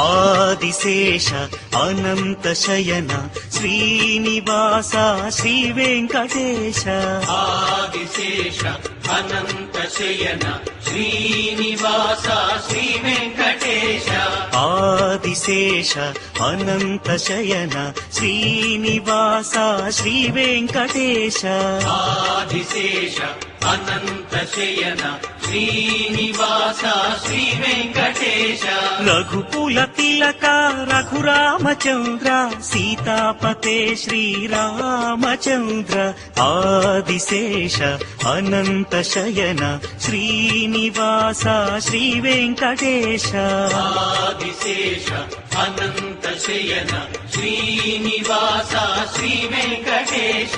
ఆదిశేష అనంత శయన శ్రీనివాస శ్రీ వెంకటేశ ఆదిశేష అనంత శయన శ్రీనివాస శ్రీ వెంకటేశ ఆదిశేష అనంత శయన శ్రీనివాస శ్రీ వెంకటేశ ఆదిశేష అనంత శయన శ్రీనివాస శ్రీ వెంకటేశ రఘుకుల తిలక రఘురామచంద్ర సీతాపతే శ్రీరామచంద్ర ఆదిశేష అనంత శయన శ్రీనివాస శ్రీ వెంకటేశ ఆదిశేష అనంత శయన శ్రీనివాస శ్రీ వెంకటేశ